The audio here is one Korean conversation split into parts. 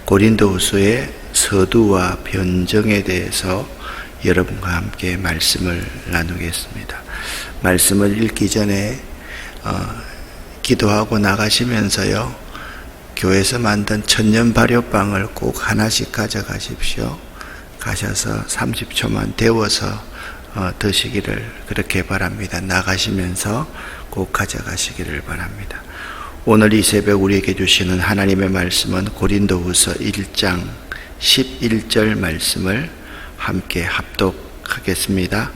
고린도후서의 서두와 변정에 대해서 여러분과 함께 말씀을 나누겠습니다. 말씀을 읽기 전에 기도하고 나가시면서요, 교회에서 만든 천년 발효빵을 꼭 하나씩 가져가십시오. 가셔서 30초만 데워서 드시기를 그렇게 바랍니다. 나가시면서 꼭 가져가시기를 바랍니다. 오늘 이 새벽 우리에게 주시는 하나님의 말씀은 고린도후서 1장 11절 말씀을 함께 합독하겠습니다.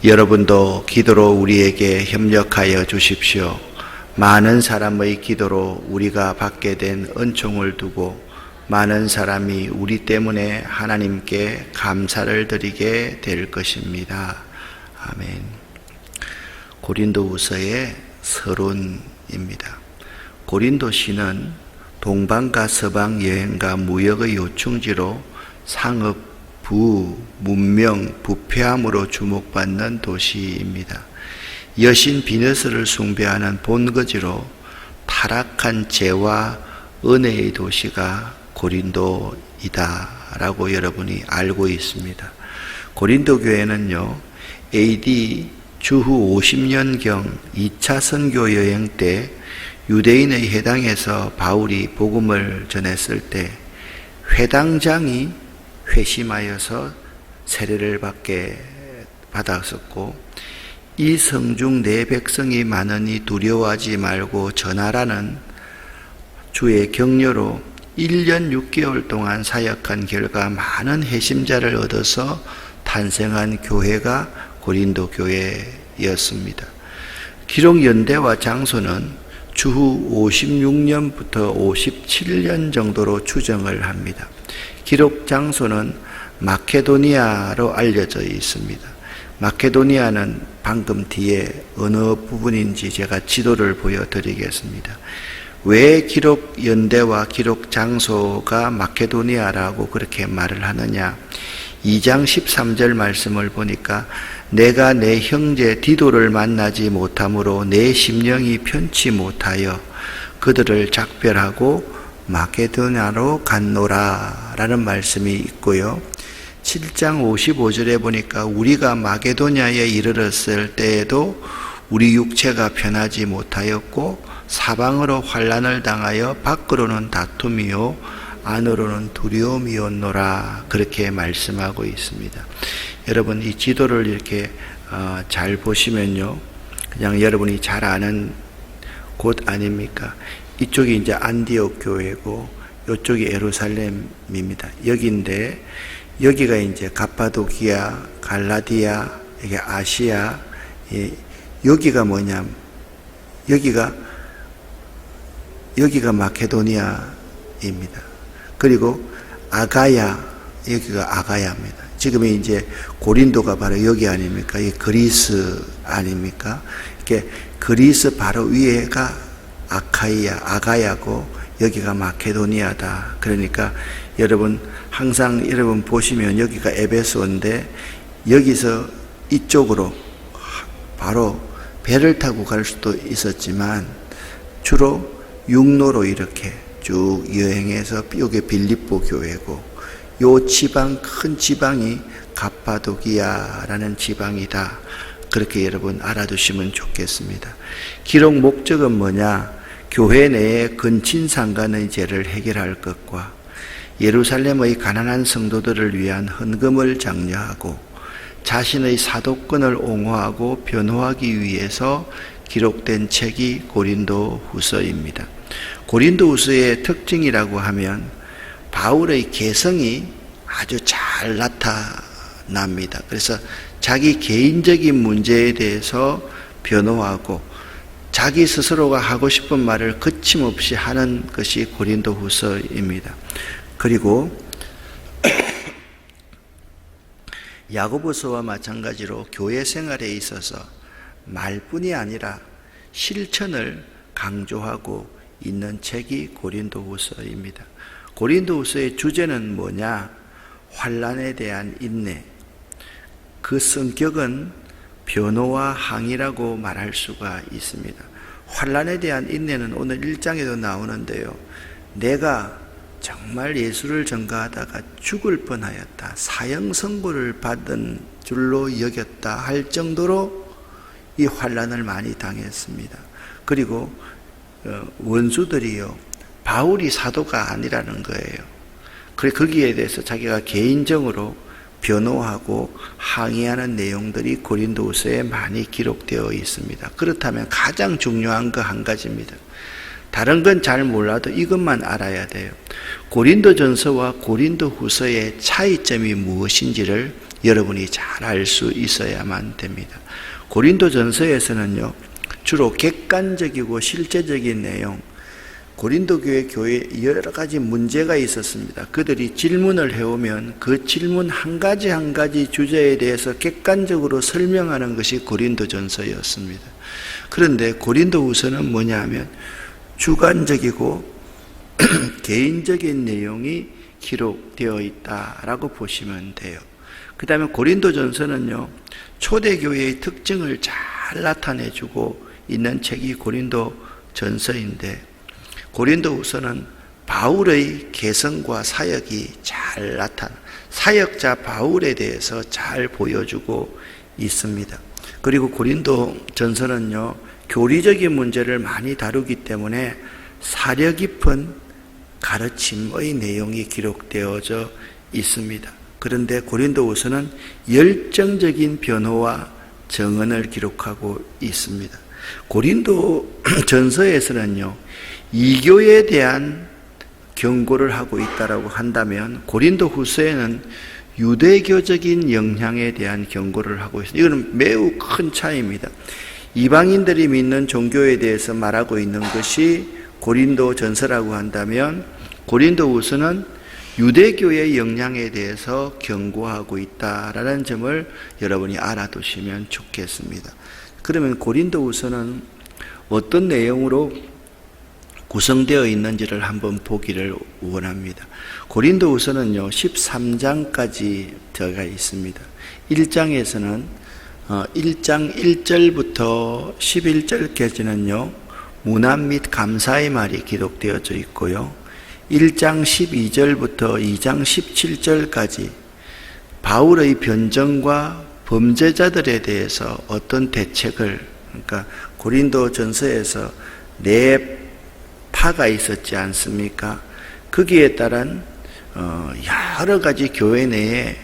여러분도 기도로 우리에게 협력하여 주십시오. 많은 사람의 기도로 우리가 받게 된 은총을 두고 많은 사람이 우리 때문에 하나님께 감사를 드리게 될 것입니다. 아멘. 고린도후서의 서론입니다. 고린도시는 동방과 서방 여행과 무역의 요충지로 상업, 부, 문명, 부패함으로 주목받는 도시입니다. 여신 비너스를 숭배하는 본거지로 타락한 죄와 은혜의 도시가 고린도이다라고 여러분이 알고 있습니다. 고린도 교회는요, AD 주후 50년경 2차 선교 여행 때 유대인의 회당에서 바울이 복음을 전했을 때 회당장이 회심하여서 세례를 받았었고, 이 성중 내 백성이 많으니 두려워하지 말고 전하라는 주의 격려로 1년 6개월 동안 사역한 결과 많은 회심자를 얻어서 탄생한 교회가 고린도 교회였습니다. 기록 연대와 장소는 주후 56년부터 57년 정도로 추정을 합니다. 기록 장소는 마케도니아로 알려져 있습니다. 마케도니아는 방금 뒤에 어느 부분인지 제가 지도를 보여드리겠습니다. 왜 기록 연대와 기록 장소가 마케도니아라고 그렇게 말을 하느냐? 2장 13절 말씀을 보니까 내가 내 형제 디도를 만나지 못함으로 내 심령이 편치 못하여 그들을 작별하고 마케도니아로 갔노라 라는 말씀이 있고요. 7장 55절에 보니까 우리가 마게도냐에 이르렀을 때에도 우리 육체가 편하지 못하였고 사방으로 환난을 당하여 밖으로는 다툼이요 안으로는 두려움이었노라, 그렇게 말씀하고 있습니다. 여러분, 이 지도를 이렇게 잘 보시면요, 그냥 여러분이 잘 아는 곳 아닙니까? 이쪽이 이제 안디옥 교회고 이쪽이 예루살렘입니다. 여기인데 여기가 이제 갑바도기아, 갈라디아, 이게 아시아, 여기가 뭐냐? 여기가 마케도니아입니다. 그리고 아가야, 여기가 아가야입니다. 지금 이제 고린도가 바로 여기 아닙니까? 이 그리스 아닙니까? 이렇게 그리스 바로 위에가 아카이아, 아가야고 여기가 마케도니아다. 그러니까 여러분 항상 여러분 보시면 여기가 에베소인데 여기서 이쪽으로 바로 배를 타고 갈 수도 있었지만 주로 육로로 이렇게 쭉 여행해서 여기 빌립보 교회고 요 지방, 큰 지방이 갑바도기아라는 지방이다. 그렇게 여러분 알아두시면 좋겠습니다. 기록 목적은 뭐냐? 교회 내에 근친상간의 죄를 해결할 것과 예루살렘의 가난한 성도들을 위한 헌금을 장려하고 자신의 사도권을 옹호하고 변호하기 위해서 기록된 책이 고린도후서입니다. 고린도후서의 특징이라고 하면 바울의 개성이 아주 잘 나타납니다. 그래서 자기 개인적인 문제에 대해서 변호하고 자기 스스로가 하고 싶은 말을 거침없이 하는 것이 고린도후서입니다. 그리고 야고보서와 마찬가지로 교회 생활에 있어서 말뿐이 아니라 실천을 강조하고 있는 책이 고린도후서입니다. 고린도후서의 주제는 뭐냐? 환난에 대한 인내. 그 성격은 변호와 항의라고 말할 수가 있습니다. 환난에 대한 인내는 오늘 1장에도 나오는데요. 내가 정말 예수를 전가하다가 죽을 뻔하였다, 사형 선고를 받은 줄로 여겼다 할 정도로 이 환난을 많이 당했습니다. 그리고 원수들이요, 바울이 사도가 아니라는 거예요. 그래 거기에 대해서 자기가 개인적으로 변호하고 항의하는 내용들이 고린도후서에 많이 기록되어 있습니다. 그렇다면 가장 중요한 거 한 가지입니다. 다른 건 잘 몰라도 이것만 알아야 돼요. 고린도전서와 고린도후서의 차이점이 무엇인지를 여러분이 잘 알 수 있어야만 됩니다. 고린도전서에서는요, 주로 객관적이고 실제적인 내용, 고린도 교회에 여러 가지 문제가 있었습니다. 그들이 질문을 해오면 그 질문 한 가지 한 가지 주제에 대해서 객관적으로 설명하는 것이 고린도전서였습니다. 그런데 고린도후서는 뭐냐면 주관적이고 개인적인 내용이 기록되어 있다라고 보시면 돼요. 그 다음에 고린도전서는요, 초대교회의 특징을 잘 나타내주고 있는 책이 고린도전서인데, 고린도후서는 바울의 개성과 사역이 잘 사역자 바울에 대해서 잘 보여주고 있습니다. 그리고 고린도전서는요, 교리적인 문제를 많이 다루기 때문에 사려 깊은 가르침의 내용이 기록되어져 있습니다. 그런데 고린도후서는 열정적인 변호와 정언을 기록하고 있습니다. 고린도전서에서는요, 이교에 대한 경고를 하고 있다라고 한다면 고린도후서에는 유대교적인 영향에 대한 경고를 하고 있습니다. 이거는 매우 큰 차이입니다. 이방인들이 믿는 종교에 대해서 말하고 있는 것이 고린도전서라고 한다면, 고린도후서는 유대교의 영향에 대해서 경고하고 있다라는 점을 여러분이 알아두시면 좋겠습니다. 그러면 고린도후서는 어떤 내용으로 구성되어 있는지를 한번 보기를 원합니다. 고린도후서는요, 13장까지 들어가 있습니다. 1장에서는 1장 1절부터 11절까지는요, 문안 및 감사의 말이 기록되어져 있고요, 1장 12절부터 2장 17절까지 바울의 변정과 범죄자들에 대해서 어떤 대책을, 그러니까 고린도전서에서 네 파가 있었지 않습니까? 거기에 따른 여러 가지 교회 내에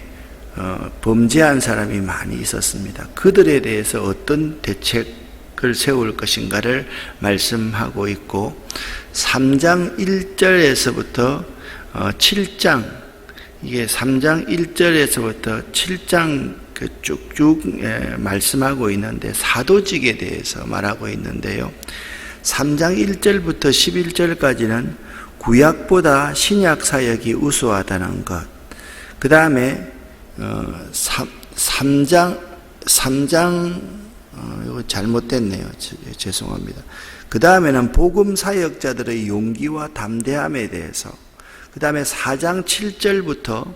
범죄한 사람이 많이 있었습니다. 그들에 대해서 어떤 대책을 세울 것인가를 말씀하고 있고, 3장 1절에서부터 7장, 이게 3장 1절에서부터 7장 쭉쭉 말씀하고 있는데, 사도직에 대해서 말하고 있는데요, 3장 1절부터 11절까지는 구약보다 신약 사역이 우수하다는 것, 그 다음에 3장 이거 잘못됐네요. 죄송합니다. 그 다음에는 복음 사역자들의 용기와 담대함에 대해서, 그 다음에 4장 7절부터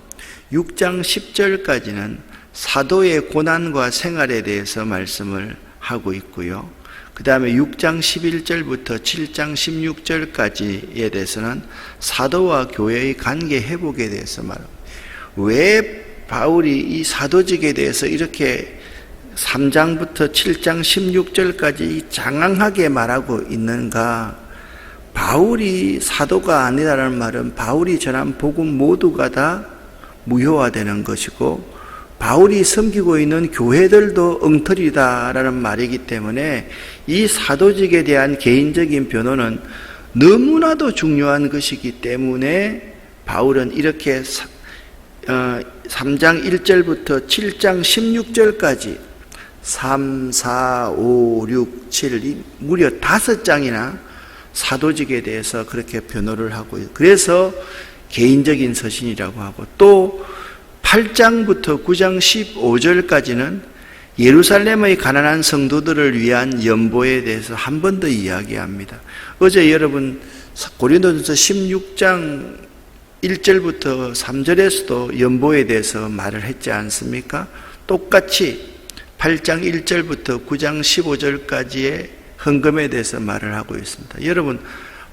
6장 10절까지는 사도의 고난과 생활에 대해서 말씀을 하고 있고요, 그 다음에 6장 11절부터 7장 16절까지에 대해서는 사도와 교회의 관계 회복에 대해서 말합니다. 왜 바울이 이 사도직에 대해서 이렇게 3장부터 7장 16절까지 장황하게 말하고 있는가? 바울이 사도가 아니라는 말은 바울이 전한 복음 모두가 다 무효화되는 것이고, 바울이 섬기고 있는 교회들도 엉터리다라는 말이기 때문에 이 사도직에 대한 개인적인 변호는 너무나도 중요한 것이기 때문에 바울은 이렇게 3장 1절부터 7장 16절까지 3, 4, 5, 6, 7 무려 5장이나 사도직에 대해서 그렇게 변호를 하고 있어요. 그래서 개인적인 서신이라고 하고, 또 8장부터 9장 15절까지는 예루살렘의 가난한 성도들을 위한 연보에 대해서 한 번 더 이야기합니다. 어제 여러분 고린도전서 16장 1절부터 3절에서도 연보에 대해서 말을 했지 않습니까? 똑같이 8장 1절부터 9장 15절까지의 헌금에 대해서 말을 하고 있습니다. 여러분,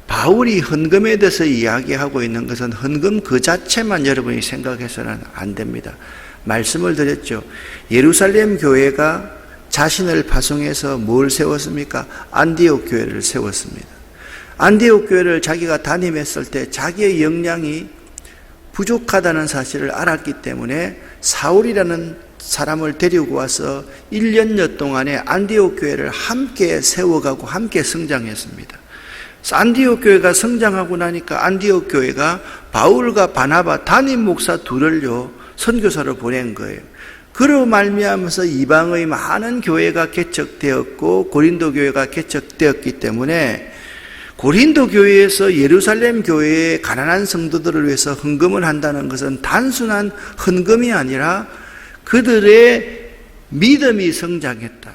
바울이 헌금에 대해서 이야기하고 있는 것은 헌금 그 자체만 여러분이 생각해서는 안 됩니다. 말씀을 드렸죠. 예루살렘 교회가 자신을 파송해서 뭘 세웠습니까? 안디옥 교회를 세웠습니다. 안디옥 교회를 자기가 담임했을 때 자기의 역량이 부족하다는 사실을 알았기 때문에 사울이라는 사람을 데리고 와서 1년여 동안에 안디옥 교회를 함께 세워가고 함께 성장했습니다. 안디옥 교회가 성장하고 나니까 안디옥 교회가 바울과 바나바 담임 목사 둘을요 선교사로 보낸 거예요. 그로 말미암아서 이방의 많은 교회가 개척되었고 고린도 교회가 개척되었기 때문에 고린도 교회에서 예루살렘 교회의 가난한 성도들을 위해서 헌금을 한다는 것은 단순한 헌금이 아니라 그들의 믿음이 성장했다,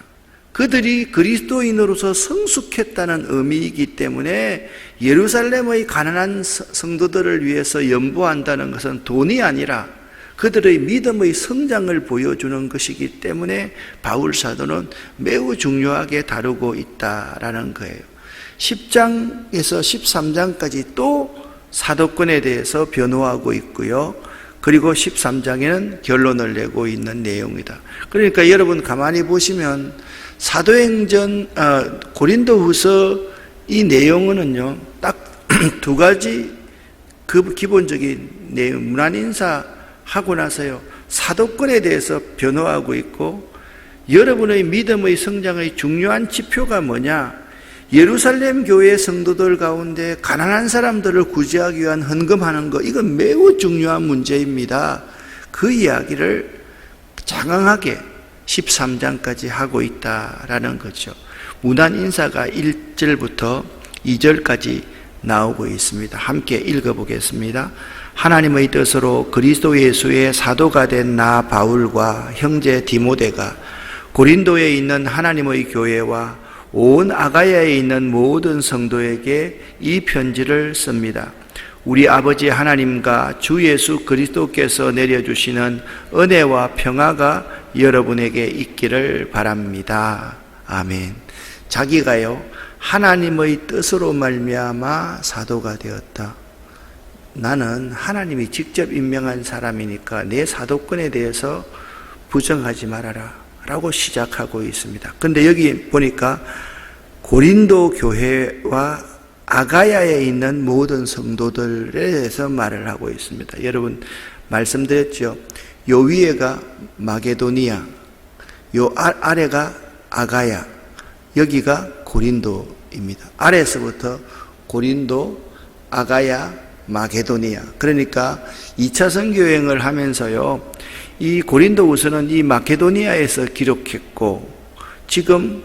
그들이 그리스도인으로서 성숙했다는 의미이기 때문에 예루살렘의 가난한 성도들을 위해서 연보한다는 것은 돈이 아니라 그들의 믿음의 성장을 보여주는 것이기 때문에 바울 사도는 매우 중요하게 다루고 있다라는 거예요. 10장에서 13장까지 또 사도권에 대해서 변호하고 있고요. 그리고 13장에는 결론을 내고 있는 내용이다. 그러니까 여러분 가만히 보시면 사도행전 고린도후서 이 내용은요 딱 두 가지 그 기본적인 내용, 문안인사 하고 나서요 사도권에 대해서 변호하고 있고, 여러분의 믿음의 성장의 중요한 지표가 뭐냐, 예루살렘 교회 성도들 가운데 가난한 사람들을 구제하기 위한 헌금하는 것, 이건 매우 중요한 문제입니다. 그 이야기를 장황하게 13장까지 하고 있다라는 거죠. 문안 인사가 1절부터 2절까지 나오고 있습니다. 함께 읽어보겠습니다. 하나님의 뜻으로 그리스도 예수의 사도가 된 나 바울과 형제 디모데가 고린도에 있는 하나님의 교회와 온 아가야에 있는 모든 성도에게 이 편지를 씁니다. 우리 아버지 하나님과 주 예수 그리스도께서 내려주시는 은혜와 평화가 여러분에게 있기를 바랍니다. 아멘. 자기가요 하나님의 뜻으로 말미암아 사도가 되었다. 나는 하나님이 직접 임명한 사람이니까 내 사도권에 대해서 부정하지 말아라 라고 시작하고 있습니다. 그런데 여기 보니까 고린도 교회와 아가야에 있는 모든 성도들에 대해서 말을 하고 있습니다. 여러분 말씀드렸죠. 요 위에가 마게도니아, 요 아래가 아가야, 여기가 고린도입니다. 아래에서부터 고린도, 아가야, 마게도니아. 그러니까 2차 선교여행을 하면서요 이 고린도후서는 이 마케도니아에서 기록했고, 지금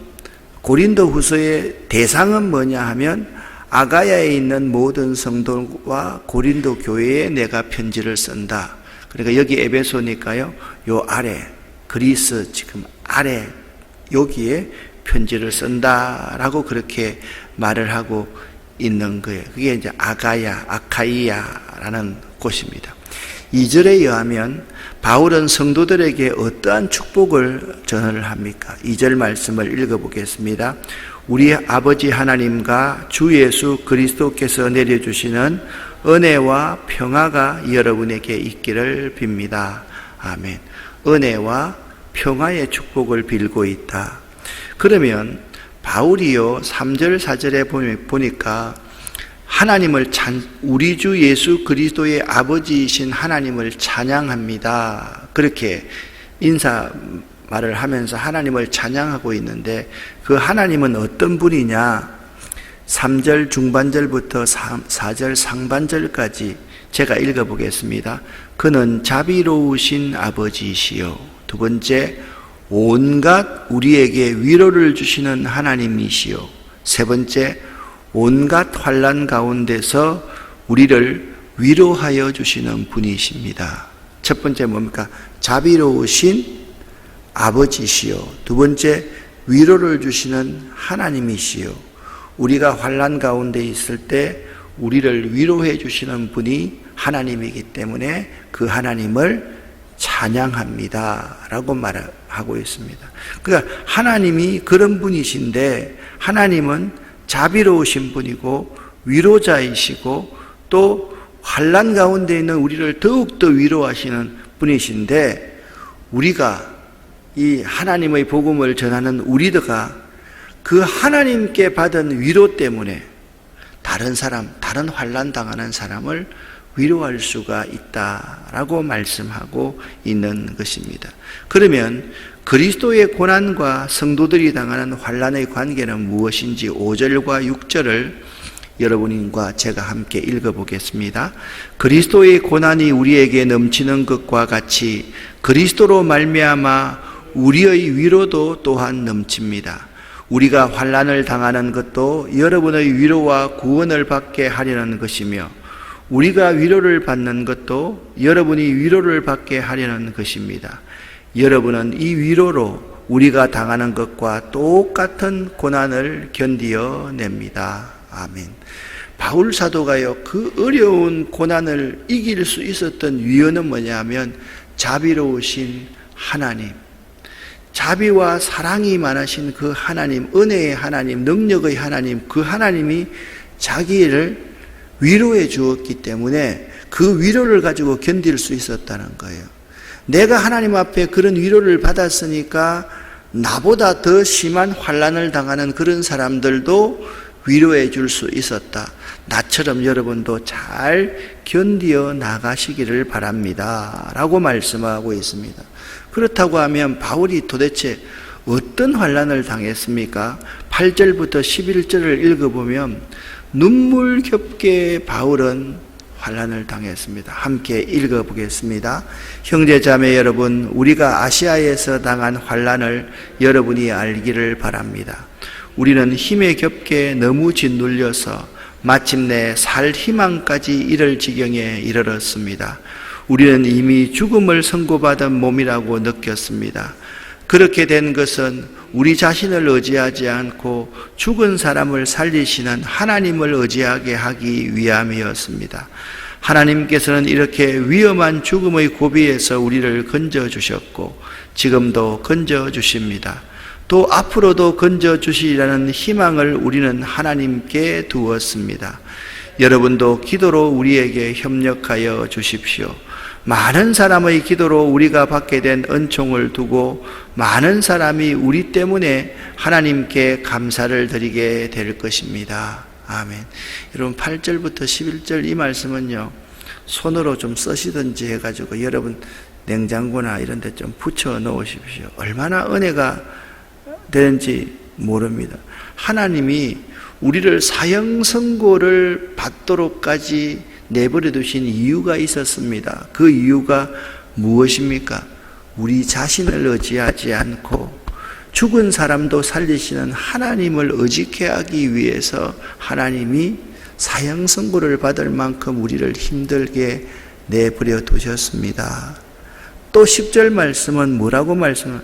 고린도후서의 대상은 뭐냐 하면 아가야에 있는 모든 성도와 고린도 교회에 내가 편지를 쓴다. 그러니까 여기 에베소니까요 요 아래 그리스 지금 아래 여기에 편지를 쓴다라고 그렇게 말을 하고 있는 거예요. 그게 이제 아가야, 아카이아라는 곳입니다. 2절에 의하면 바울은 성도들에게 어떠한 축복을 전을 합니까? 2절 말씀을 읽어보겠습니다. 우리 아버지 하나님과 주 예수 그리스도께서 내려주시는 은혜와 평화가 여러분에게 있기를 빕니다. 아멘. 은혜와 평화의 축복을 빌고 있다. 그러면 바울이요 3절 4절에 보니까 하나님을 우리 주 예수 그리스도의 아버지이신 하나님을 찬양합니다. 그렇게 인사 말을 하면서 하나님을 찬양하고 있는데, 그 하나님은 어떤 분이냐? 3절 중반절부터 4절 상반절까지 제가 읽어보겠습니다. 그는 자비로우신 아버지이시요, 두 번째 온갖 우리에게 위로를 주시는 하나님이시요, 세 번째 온갖 환난 가운데서 우리를 위로하여 주시는 분이십니다. 첫 번째 뭡니까? 자비로우신 아버지시요, 두 번째 위로를 주시는 하나님이시요, 우리가 환난 가운데 있을 때 우리를 위로해 주시는 분이 하나님이기 때문에 그 하나님을 찬양합니다 라고 말하고 있습니다. 그러니까 하나님이 그런 분이신데, 하나님은 자비로우신 분이고 위로자이시고 또 환난 가운데 있는 우리를 더욱더 위로하시는 분이신데, 우리가 이 하나님의 복음을 전하는 우리들가 그 하나님께 받은 위로 때문에 다른 환난 당하는 사람을 위로할 수가 있다라고 말씀하고 있는 것입니다. 그러면 그리스도의 고난과 성도들이 당하는 환난의 관계는 무엇인지 5절과 6절을 여러분과 제가 함께 읽어보겠습니다. 그리스도의 고난이 우리에게 넘치는 것과 같이 그리스도로 말미암아 우리의 위로도 또한 넘칩니다. 우리가 환난을 당하는 것도 여러분의 위로와 구원을 받게 하려는 것이며, 우리가 위로를 받는 것도 여러분이 위로를 받게 하려는 것입니다. 여러분은 이 위로로 우리가 당하는 것과 똑같은 고난을 견디어냅니다. 아멘. 바울 사도가요, 그 어려운 고난을 이길 수 있었던 위원은 뭐냐면 자비로우신 하나님, 자비와 사랑이 많으신 그 하나님, 은혜의 하나님, 능력의 하나님, 그 하나님이 자기를 위로해 주었기 때문에 그 위로를 가지고 견딜 수 있었다는 거예요. 내가 하나님 앞에 그런 위로를 받았으니까 나보다 더 심한 환난을 당하는 그런 사람들도 위로해 줄 수 있었다. 나처럼 여러분도 잘 견디어 나가시기를 바랍니다 라고 말씀하고 있습니다. 그렇다고 하면 바울이 도대체 어떤 환난을 당했습니까? 8절부터 11절을 읽어보면 눈물겹게 바울은 환난을 당했습니다. 함께 읽어보겠습니다. 형제자매 여러분, 우리가 아시아에서 당한 환난을 여러분이 알기를 바랍니다. 우리는 힘에 겹게 너무 짓눌려서 마침내 살 희망까지 이를 지경에 이르렀습니다. 우리는 이미 죽음을 선고받은 몸이라고 느꼈습니다. 그렇게 된 것은 우리 자신을 의지하지 않고 죽은 사람을 살리시는 하나님을 의지하게 하기 위함이었습니다. 하나님께서는 이렇게 위험한 죽음의 고비에서 우리를 건져주셨고 지금도 건져주십니다. 또 앞으로도 건져주시리라는 희망을 우리는 하나님께 두었습니다. 여러분도 기도로 우리에게 협력하여 주십시오. 많은 사람의 기도로 우리가 받게 된 은총을 두고 많은 사람이 우리 때문에 하나님께 감사를 드리게 될 것입니다. 아멘. 여러분 8절부터 11절 이 말씀은요, 손으로 좀 쓰시든지 해가지고 여러분 냉장고나 이런 데 좀 붙여 놓으십시오. 얼마나 은혜가 되는지 모릅니다. 하나님이 우리를 사형 선고를 받도록까지 내버려 두신 이유가 있었습니다. 그 이유가 무엇입니까? 우리 자신을 의지하지 않고 죽은 사람도 살리시는 하나님을 의지케 하기 위해서 하나님이 사형 선고를 받을 만큼 우리를 힘들게 내버려 두셨습니다. 또 10절 말씀은 뭐라고 말씀을?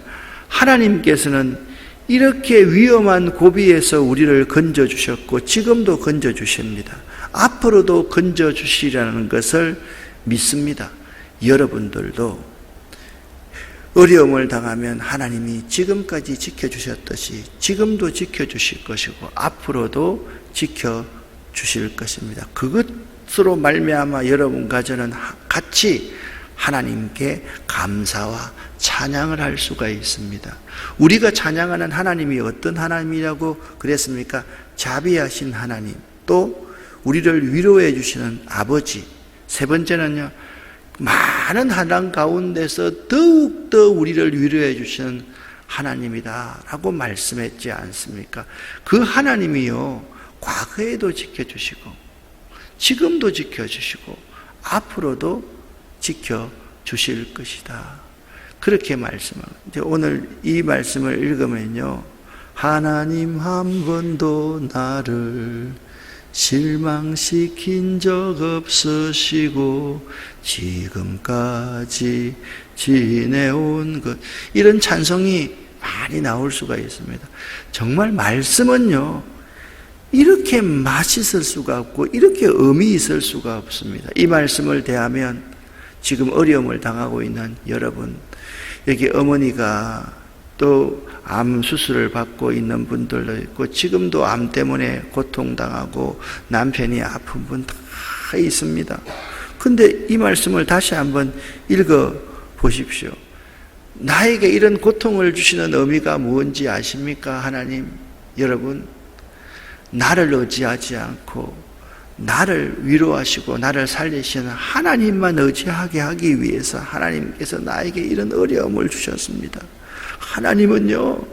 하나님께서는 이렇게 위험한 고비에서 우리를 건져주셨고 지금도 건져주십니다. 앞으로도 건져주시라는 것을 믿습니다. 여러분들도 어려움을 당하면 하나님이 지금까지 지켜주셨듯이 지금도 지켜주실 것이고 앞으로도 지켜주실 것입니다. 그것으로 말미암아 여러분과 저는 같이 하나님께 감사와 찬양을 할 수가 있습니다. 우리가 찬양하는 하나님이 어떤 하나님이라고 그랬습니까? 자비하신 하나님, 또 우리를 위로해 주시는 아버지. 세 번째는요, 많은 환난 가운데서 더욱더 우리를 위로해 주시는 하나님이다 라고 말씀했지 않습니까? 그 하나님이요, 과거에도 지켜주시고 지금도 지켜주시고 앞으로도 지켜주실 것이다. 그렇게 말씀하고, 이제 오늘 이 말씀을 읽으면요, 하나님 한 번도 나를 실망시킨 적 없으시고 지금까지 지내온 것, 이런 찬송이 많이 나올 수가 있습니다. 정말 말씀은요, 이렇게 맛있을 수가 없고 이렇게 의미 있을 수가 없습니다. 이 말씀을 대하면 지금 어려움을 당하고 있는 여러분, 여기 어머니가 또 암 수술을 받고 있는 분들도 있고, 지금도 암 때문에 고통당하고 남편이 아픈 분 다 있습니다. 근데 이 말씀을 다시 한번 읽어 보십시오. 나에게 이런 고통을 주시는 의미가 뭔지 아십니까? 하나님, 여러분, 나를 의지하지 않고 나를 위로하시고 나를 살리시는 하나님만 의지하게 하기 위해서 하나님께서 나에게 이런 어려움을 주셨습니다. 하나님은요,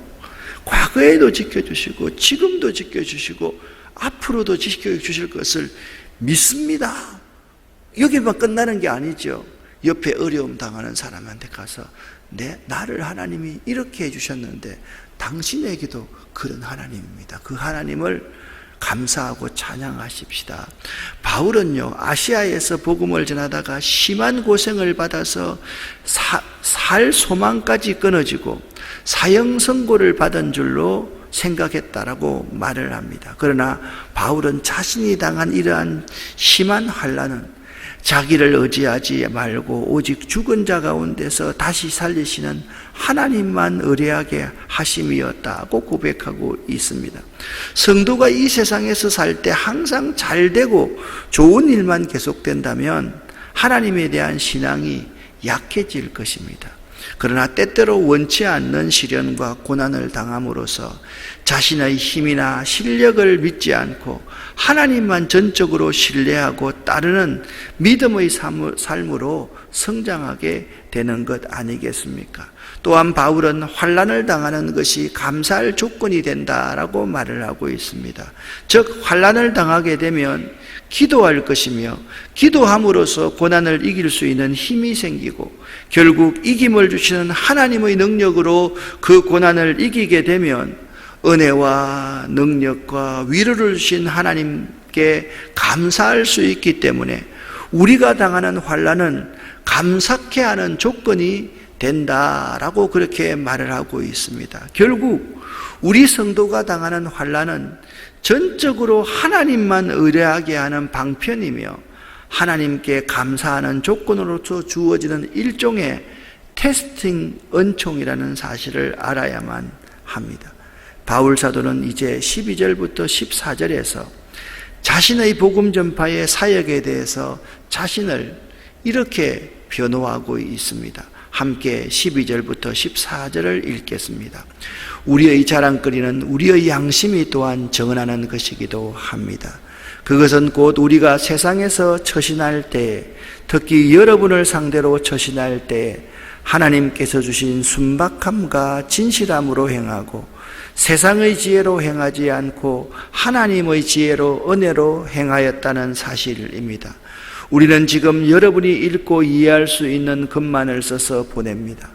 과거에도 지켜주시고 지금도 지켜주시고 앞으로도 지켜주실 것을 믿습니다. 여기만 끝나는 게 아니죠. 옆에 어려움 당하는 사람한테 가서 나를 하나님이 이렇게 해주셨는데 당신에게도 그런 하나님입니다. 그 하나님을 감사하고 찬양하십시다. 바울은요, 아시아에서 복음을 전하다가 심한 고생을 받아서 살 소망까지 끊어지고 사형 선고를 받은 줄로 생각했다라고 말을 합니다. 그러나 바울은 자신이 당한 이러한 심한 환난은 자기를 의지하지 말고 오직 죽은 자 가운데서 다시 살리시는 하나님만 의뢰하게 하심이었다고 고백하고 있습니다. 성도가 이 세상에서 살 때 항상 잘 되고 좋은 일만 계속된다면 하나님에 대한 신앙이 약해질 것입니다. 그러나 때때로 원치 않는 시련과 고난을 당함으로써 자신의 힘이나 실력을 믿지 않고 하나님만 전적으로 신뢰하고 따르는 믿음의 삶으로 성장하게 되는 것 아니겠습니까? 또한 바울은 환난을 당하는 것이 감사할 조건이 된다라고 말을 하고 있습니다. 즉, 환난을 당하게 되면 기도할 것이며 기도함으로써 고난을 이길 수 있는 힘이 생기고 결국 이김을 주시는 하나님의 능력으로 그 고난을 이기게 되면 은혜와 능력과 위로를 주신 하나님께 감사할 수 있기 때문에 우리가 당하는 환난은 감사케 하는 조건이 된다라고 그렇게 말을 하고 있습니다. 결국 우리 성도가 당하는 환난은 전적으로 하나님만 의뢰하게 하는 방편이며 하나님께 감사하는 조건으로서 주어지는 일종의 테스팅 은총이라는 사실을 알아야만 합니다. 바울 사도는 이제 12절부터 14절에서 자신의 복음 전파의 사역에 대해서 자신을 이렇게 변호하고 있습니다. 함께 12절부터 14절을 읽겠습니다. 우리의 자랑거리는 우리의 양심이 또한 정언하는 것이기도 합니다. 그것은 곧 우리가 세상에서 처신할 때, 특히 여러분을 상대로 처신할 때 하나님께서 주신 순박함과 진실함으로 행하고 세상의 지혜로 행하지 않고 하나님의 지혜로 은혜로 행하였다는 사실입니다. 우리는 지금 여러분이 읽고 이해할 수 있는 것만을 써서 보냅니다.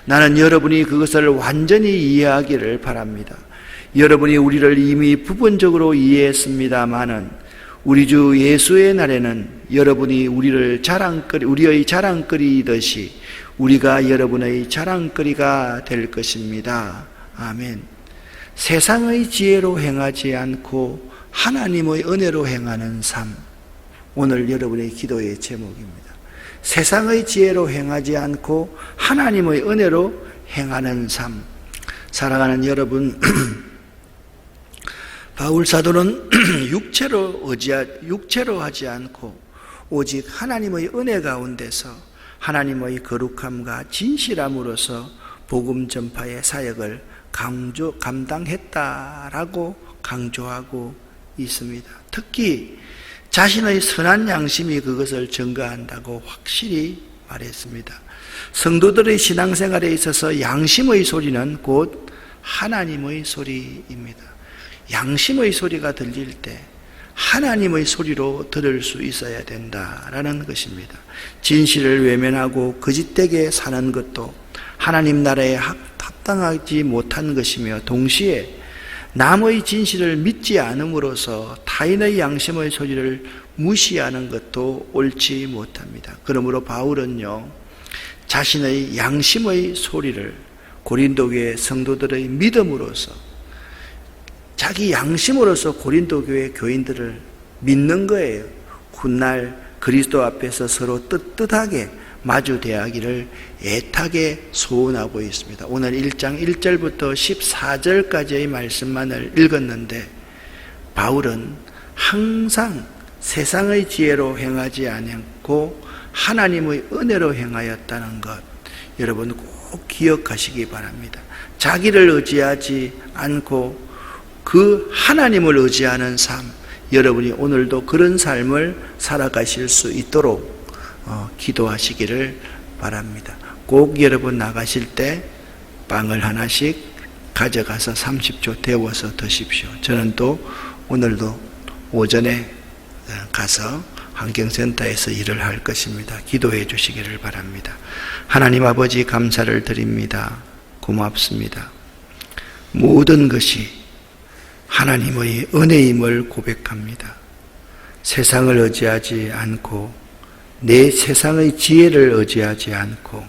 나는 여러분이 그것을 완전히 이해하기를 바랍니다. 여러분이 우리를 이미 부분적으로 이해했습니다마는 우리 주 예수의 날에는 여러분이 우리의 자랑거리이듯이 우리가 여러분의 자랑거리가 될 것입니다. 아멘. 세상의 지혜로 행하지 않고 하나님의 은혜로 행하는 삶, 오늘 여러분의 기도의 제목입니다. 세상의 지혜로 행하지 않고 하나님의 은혜로 행하는 삶. 사랑하는 여러분, 바울 사도는 육체로 하지 않고 오직 하나님의 은혜 가운데서 하나님의 거룩함과 진실함으로써 복음 전파의 사역을 감당했다라고 강조하고 있습니다. 특히 자신의 선한 양심이 그것을 증거한다고 확실히 말했습니다. 성도들의 신앙생활에 있어서 양심의 소리는 곧 하나님의 소리입니다. 양심의 소리가 들릴 때 하나님의 소리로 들을 수 있어야 된다라는 것입니다. 진실을 외면하고 거짓되게 사는 것도 하나님 나라에 합당하지 못한 것이며 동시에 남의 진실을 믿지 않음으로써 타인의 양심의 소리를 무시하는 것도 옳지 못합니다. 그러므로 바울은요, 자신의 양심의 소리를 고린도교회 성도들의 믿음으로서 자기 양심으로서 고린도교회 교인들을 믿는 거예요. 훗날 그리스도 앞에서 서로 떳떳하게 마주 대하기를 애타게 소원하고 있습니다. 오늘 1장 1절부터 14절까지의 말씀만을 읽었는데 바울은 항상 세상의 지혜로 행하지 않고 하나님의 은혜로 행하였다는 것, 여러분 꼭 기억하시기 바랍니다. 자기를 의지하지 않고 그 하나님을 의지하는 삶, 여러분이 오늘도 그런 삶을 살아가실 수 있도록 기도하시기를 바랍니다. 꼭 여러분 나가실 때 빵을 하나씩 가져가서 30초 데워서 드십시오. 저는 또 오늘도 오전에 가서 환경센터에서 일을 할 것입니다. 기도해 주시기를 바랍니다. 하나님 아버지, 감사를 드립니다. 고맙습니다. 모든 것이 하나님의 은혜임을 고백합니다. 세상을 의지하지 않고 내 세상의 지혜를 의지하지 않고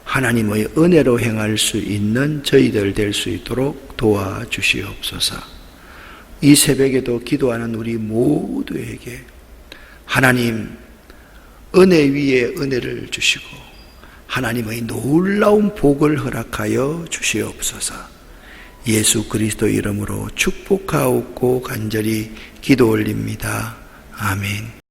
하나님의 은혜로 행할 수 있는 저희들 될 수 있도록 도와주시옵소서. 이 새벽에도 기도하는 우리 모두에게 하나님 은혜 위에 은혜를 주시고 하나님의 놀라운 복을 허락하여 주시옵소서. 예수 그리스도 이름으로 축복하옵고 간절히 기도 올립니다. 아멘.